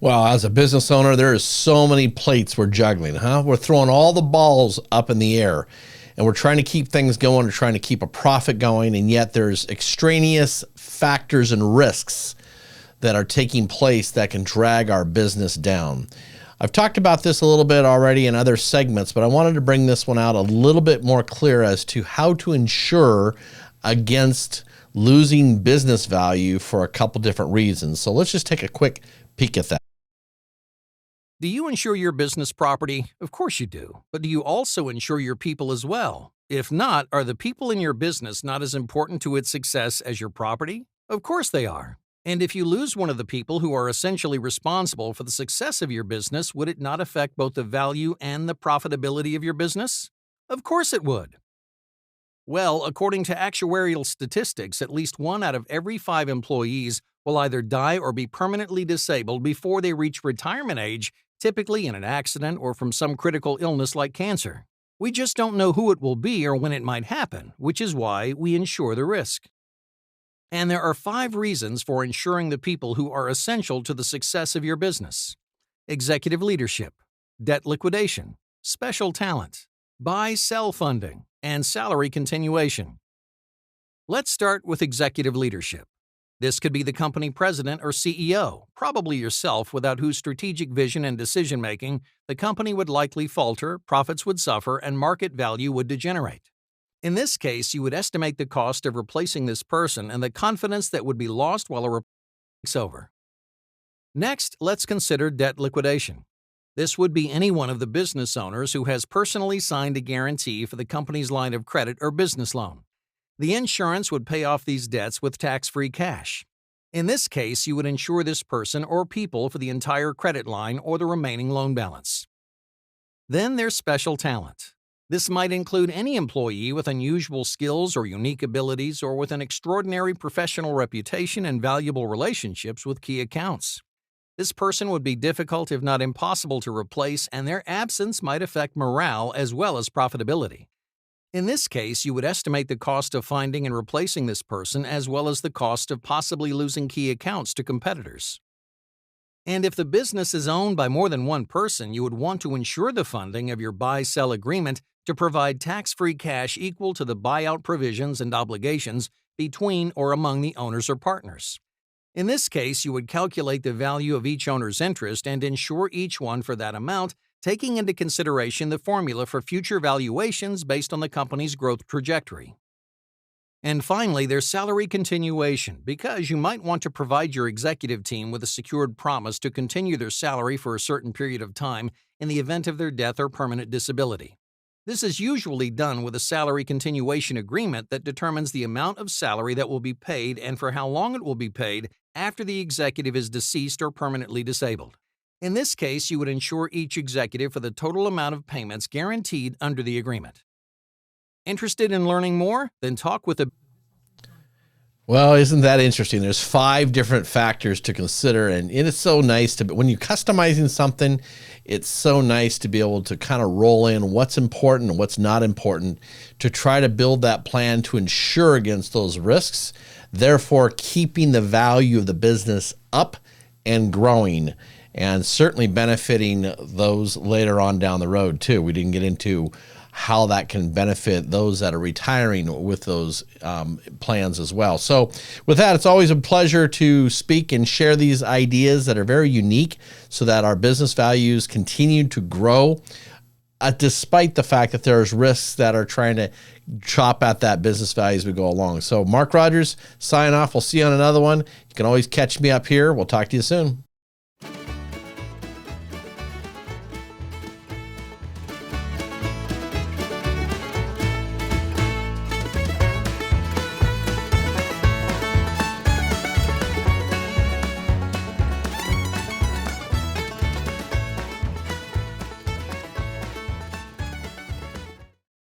Well, as a business owner, there is so many plates we're juggling, huh? We're throwing all the balls up in the air, and we're trying to keep things going, we're trying to keep a profit going, and yet there's extraneous factors and risks that are taking place that can drag our business down. I've talked about this a little bit already in other segments, but I wanted to bring this one out a little bit more clear as to how to insure against losing business value for a couple different reasons. So let's just take a quick peek at that. Do you insure your business property? Of course you do. But do you also insure your people as well? If not, are the people in your business not as important to its success as your property? Of course they are. And if you lose one of the people who are essentially responsible for the success of your business, would it not affect both the value and the profitability of your business? Of course it would. Well, according to actuarial statistics, at least 1 out of every 5 employees will either die or be permanently disabled before they reach retirement age, typically in an accident or from some critical illness like cancer. We just don't know who it will be or when it might happen, which is why we insure the risk. And there are 5 reasons for insuring the people who are essential to the success of your business: executive leadership, debt liquidation, special talent, buy-sell funding, and salary continuation. Let's start with executive leadership. This could be the company president or CEO, probably yourself, without whose strategic vision and decision-making the company would likely falter, profits would suffer, and market value would degenerate. In this case, you would estimate the cost of replacing this person and the confidence that would be lost while a replacement takes over. Next, let's consider debt liquidation. This would be any one of the business owners who has personally signed a guarantee for the company's line of credit or business loan. The insurance would pay off these debts with tax-free cash. In this case, you would insure this person or people for the entire credit line or the remaining loan balance. Then there's special talent. This might include any employee with unusual skills or unique abilities or with an extraordinary professional reputation and valuable relationships with key accounts. This person would be difficult if not impossible to replace, and their absence might affect morale as well as profitability. In this case, you would estimate the cost of finding and replacing this person as well as the cost of possibly losing key accounts to competitors. And if the business is owned by more than one person, you would want to insure the funding of your buy-sell agreement to provide tax-free cash equal to the buyout provisions and obligations between or among the owners or partners. In this case, you would calculate the value of each owner's interest and insure each one for that amount, taking into consideration the formula for future valuations based on the company's growth trajectory. And finally, there's salary continuation, because you might want to provide your executive team with a secured promise to continue their salary for a certain period of time in the event of their death or permanent disability. This is usually done with a salary continuation agreement that determines the amount of salary that will be paid and for how long it will be paid after the executive is deceased or permanently disabled. In this case, you would insure each executive for the total amount of payments guaranteed under the agreement. Interested in learning more? Then talk with a... Well, isn't that interesting? There's 5 different factors to consider, and it is so nice to, when you're customizing something, it's so nice to be able to kind of roll in what's important and what's not important to try to build that plan to insure against those risks, therefore keeping the value of the business up and growing, and certainly benefiting those later on down the road too. We didn't get into how that can benefit those that are retiring with those plans as well. So with that, it's always a pleasure to speak and share these ideas that are very unique so that our business values continue to grow despite the fact that there's risks that are trying to chop at that business value as we go along. So Mark Rogers, sign off. We'll see you on another one. You can always catch me up here. We'll talk to you soon.